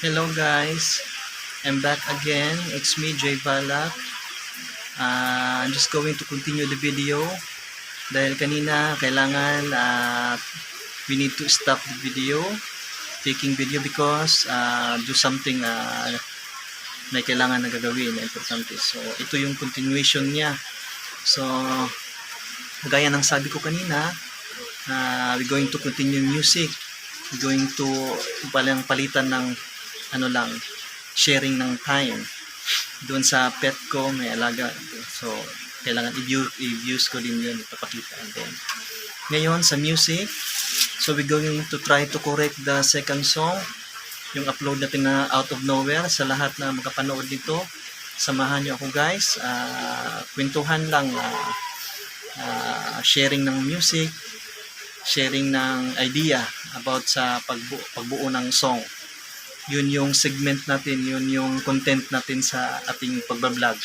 Hello guys, I'm back again. It's me, Jay Balak. I'm just going to continue the video dahil kanina kailangan we need to stop the video, taking video because do something na kailangan na gagawin na importante. So ito yung continuation niya. So gaya ng sabi ko kanina, we're going to continue music. We're going to palitan ng sharing ng time. Doon sa pet ko, may alaga. So, kailangan i-views ko din yun, ipapakita din. Ngayon, sa music, so we're going to try to correct the second song. Yung upload natin na Out of Nowhere. Sa lahat na makapanood dito, samahan nyo ako guys. Kwentuhan lang, sharing ng music, sharing ng idea about sa pagbuo ng song. Yun yung segment natin, yun yung content natin sa ating pagbablog.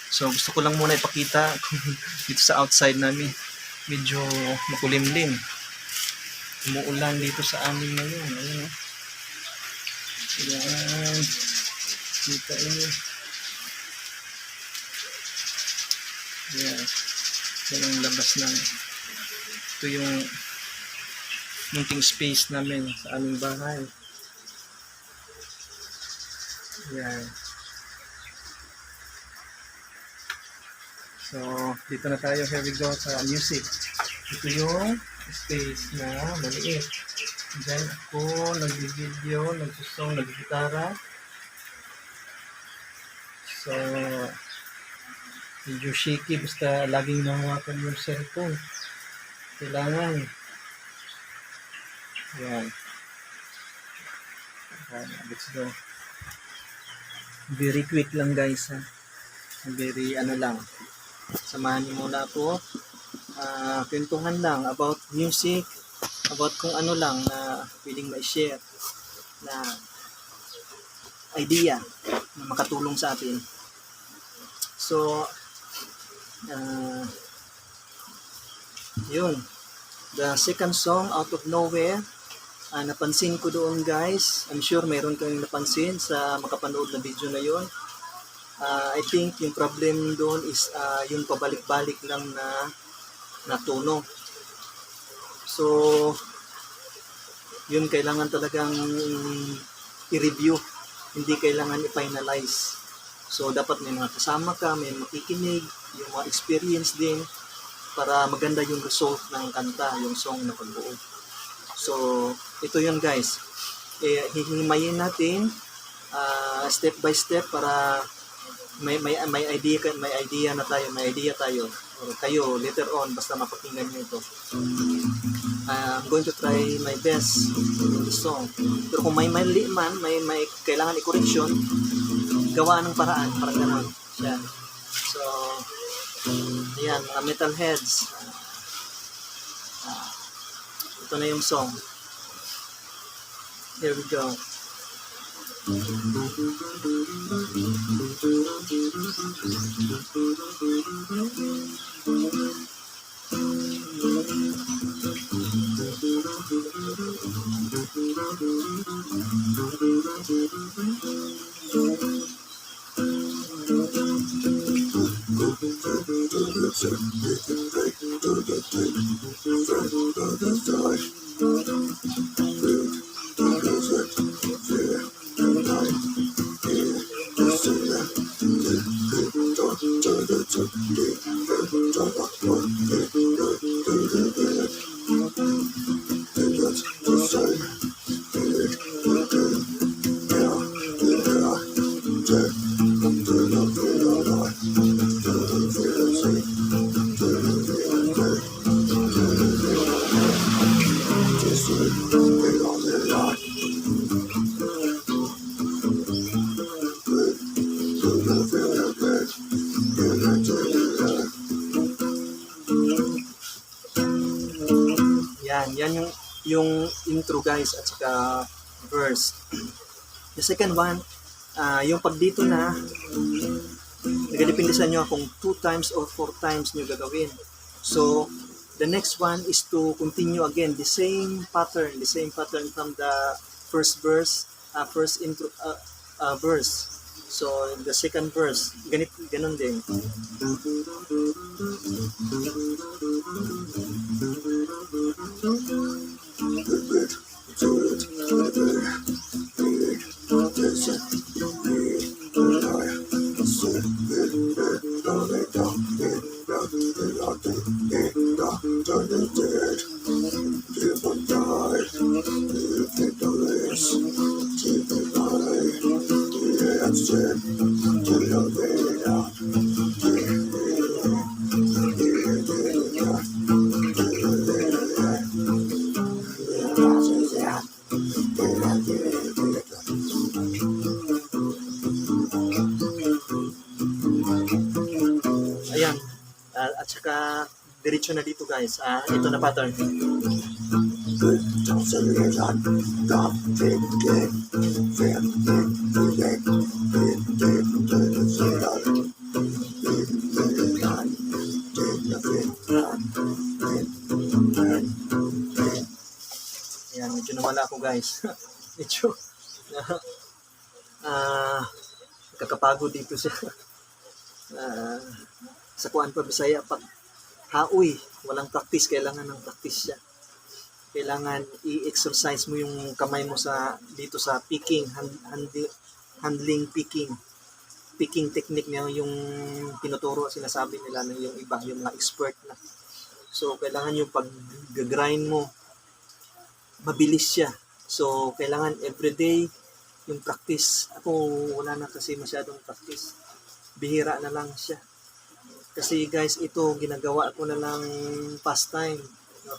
So gusto ko lang muna ipakita dito sa outside namin. Medyo makulimlim. Umuulan dito sa amin ngayon. Ayun, oh. Yan. Kita ini. Yan. Yan ang labas ng ito yung munting space namin sa aming bahay. Yan. So, dito na tayo. Here we go sa music. Ito yung space na maliit. Diyan ako nag-video, nagsusong, nag-gitara. So, medyo shaky basta laging nahawakan yung cellphone. Kailangan. Yan. Let's go. Very quick lang guys ha. Very lang. Samahan niyo muna ako. Kwentuhan lang about music, about kung ano lang na pwedeng ma-share na idea na makatulong sa atin. So, yun. The second song, Out of Nowhere. Napansin ko doon guys, I'm sure mayroon kayong napansin sa makapanood na video na yun. I think yung problem doon is yung pabalik-balik lang na tono. So, yun kailangan talagang i-review, hindi kailangan i-finalize. So, dapat may mga kasama ka, may makikinig, yung mga experience din para maganda yung result ng kanta, yung song na pagbuo. So, ito yun guys. Hihimayin natin step by step para may idea na tayo, may idea tayo. Or kayo later on basta mapakinggan niyo ito. I'm going to try my best in the song. Pero kung may mali man, may kailangan i-correction, gawa ng paraan, parang gano'n. Yan. So, ayan, mga metalheads. Ito na yung song. Here we go. Yan yung intro guys at saka verse. The second one, yung pag dito na, nagadepende sa inyo kung 2 times or 4 times nyo gagawin. So, the next one is to continue again the same pattern from the first verse first intro verse. So the second verse, ganun din. Ayan. At saka diretso na dito guys. Ito na pattern. Ayan, medyo nawala ako guys. Medyo kakapagod dito siya. Sa kuan pa Bisaya, pag haoy, walang practice, kailangan ng practice siya. Kailangan i-exercise mo yung kamay mo sa dito sa picking, handling picking technique niya, yung tinuturo, sinasabi nila na yung iba, yung mga expert na. So kailangan yung pag-grind mo mabilis siya. So kailangan everyday yung practice. Ako wala na kasi masyadong practice. Bihira na lang siya. Kasi guys, ito ginagawa ko na lang pastime.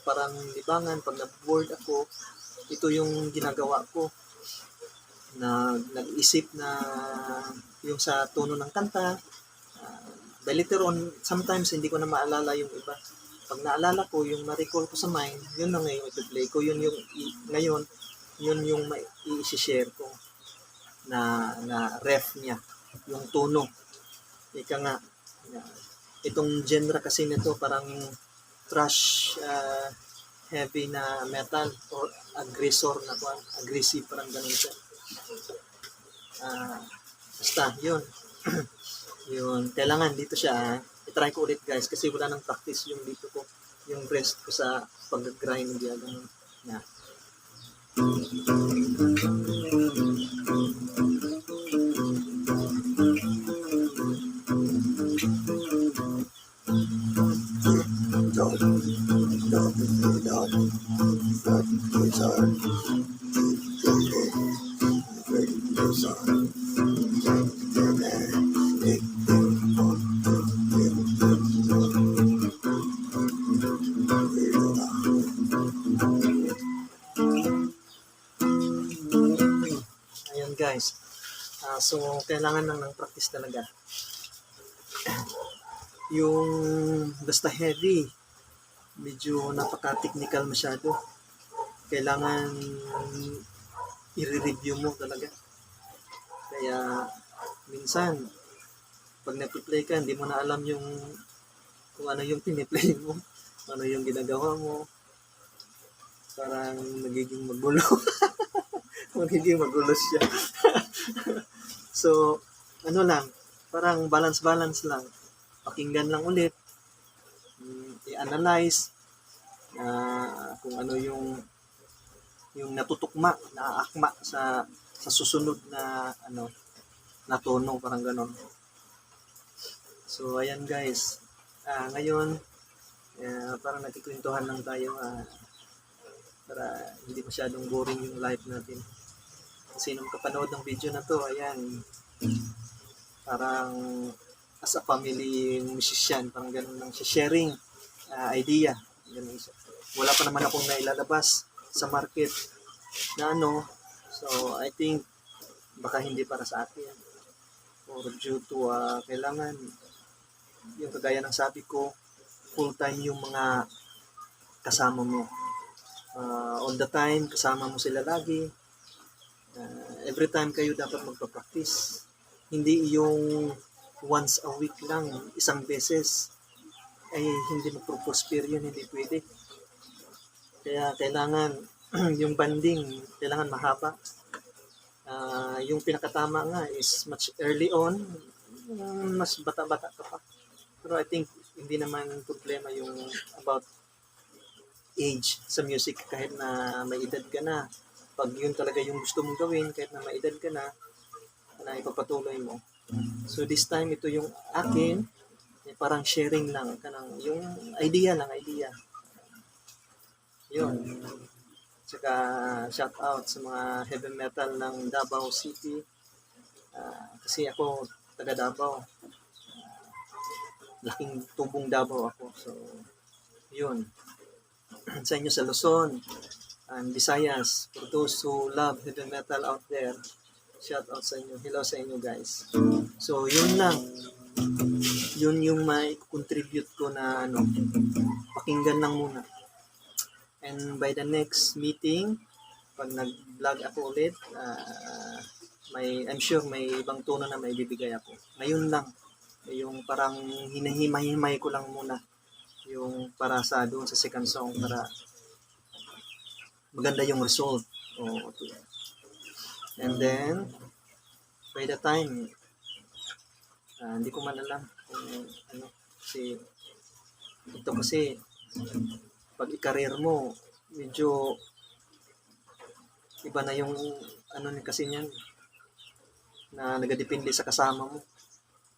Parang libangan, pag na-bored ako, ito yung ginagawa ko. Nag-isip na yung sa tono ng kanta. By later on, sometimes hindi ko na maalala yung iba. Pag naalala ko, yung na-recall ko sa mind, yun na ngayon ito-play ko. Ngayon, yun yung i-share ko na ref niya, yung tono. Ika nga, itong genre kasi nito parang thrash heavy na metal or aggressive, parang ganun siya. Basta, yun. Yun, kailangan dito siya, i-try ko ulit guys kasi wala nang practice yung dito ko, yung rest ko sa pag-grind niya, ganun. Yeah. Ayan guys. So kailangan ng practice talaga. Yung basta heavy, medyo napaka-technical masyado. Kailangan i-review mo talaga. Kaya minsan pag na-play ka, hindi mo na alam yung kung ano yung piniplay mo, ano yung ginagawa mo. Parang nagiging magulo. Magiging magulo siya. So, ano lang, parang balance lang. Pakinggan lang ulit. I-analyze kung ano yung natutukma, naaakma sa susunod na na tono, parang ganon. So, ayan guys. Ngayon, parang nagkikwentuhan lang tayo para hindi masyadong boring yung live natin. Kasi nung kapanood ng video na to, ayan, parang as a family musician, parang ganun lang siya, sharing idea. Ganun siya. Wala pa naman akong nailalabas sa market na so I think baka hindi para sa akin or due to kailangan yung kagaya ng sabi ko, full time yung mga kasama mo. All the time, kasama mo sila lagi. Every time kayo dapat magpa-practice. Hindi yung once a week lang, isang beses. Ay hindi magpo-prosper yun, hindi pwede. Kaya kailangan yung banding, kailangan mahaba. Yung pinakatama nga is much early on, mas bata-bata ka pa. Pero I think hindi naman problema yung about age sa music kahit na may edad ka na. Pag yun talaga yung gusto mong gawin, kahit na may edad ka na ipapatuloy mo. So this time, ito yung akin, parang sharing lang, yung idea. Yun. Tsaka shout out sa mga heavy metal ng Davao City. Kasi ako, taga Davao. Laking tubong Davao ako. So, yun. Sa inyo sa Luzon and Visayas, for those who love heavy metal out there, shout out sa inyo. Hello sa inyo guys. So, yun lang. Yun yung may contribute ko na pakinggan lang muna. And by the next meeting, pag nag-vlog ako ulit, I'm sure may ibang tono na may bibigay ako. Ngayon lang, yung parang hinahimay-himay ko lang muna yung para sa doon sa second song para maganda yung result. And then, by the time, hindi ko man alam kung kasi pag i-career mo, medyo iba na yung kasi niyan na nagadepende sa kasama mo.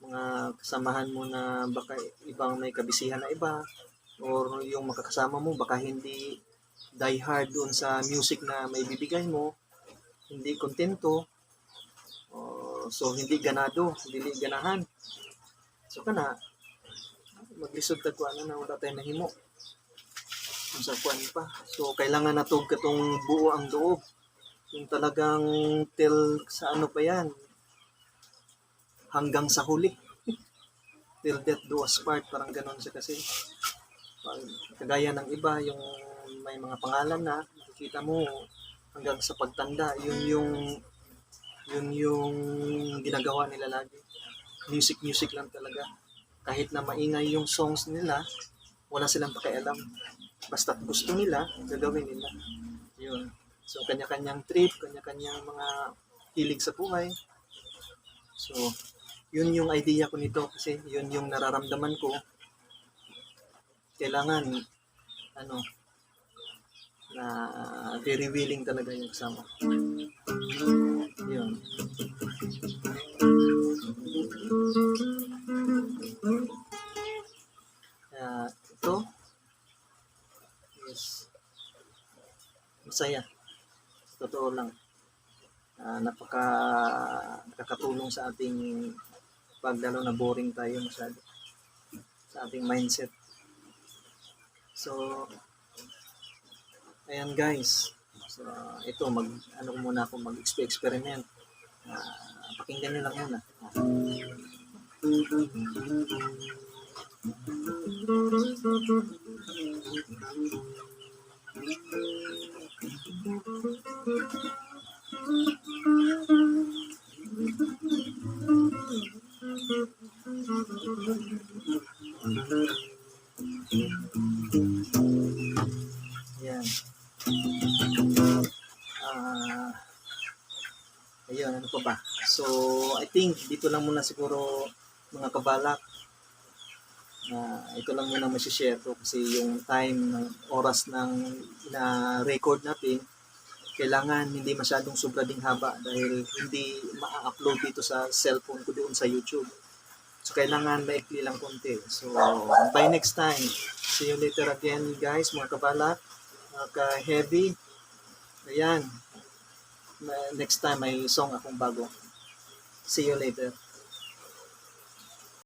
Mga kasamahan mo na baka ibang may kabisihan na iba or yung makakasama mo baka hindi die hard doon sa music na may bibigay mo, hindi kontento, so hindi ganahan. So kana maglisod tag kuan na wala tay nahimo. Sa kuan pa. So kailangan natog katong buo ang loob. Yung talagang till sa pa yan, hanggang sa huli. Till death do us part, parang ganon siya kasi. Kagaya ng iba, yung may mga pangalan na, nakikita mo hanggang sa pagtanda, yun yung ginagawa nila lagi. Music lang talaga. Kahit na maingay yung songs nila, wala silang pakialam. Basta gusto nila, gagawin nila. Yun. So, kanya-kanyang trip, kanya-kanyang mga hilig sa buhay. So, yun yung idea ko nito kasi yun yung nararamdaman ko. Kailangan, na very willing talaga yung kasama. Yun. Ito is masaya. Totoo lang. Nakakatulong sa ating lalo na boring tayo masyado sa ating mindset. So, ayan guys. So, ito muna ako mag-experiment. Pakinggan niyo lang muna. Ayan. Ayun, ano pa ba? So, I think dito lang muna siguro mga kabalak. Ito lang muna masishare ko kasi yung time, oras ng na-record natin, kailangan hindi masyadong sobra ding haba dahil hindi ma-upload dito sa cellphone ko doon sa YouTube. So, kailangan maikli lang konti. So, by next time, see you later again guys, mga kabalak, mga ka-heavy. Ayan. Next time, may song akong bago. See you later.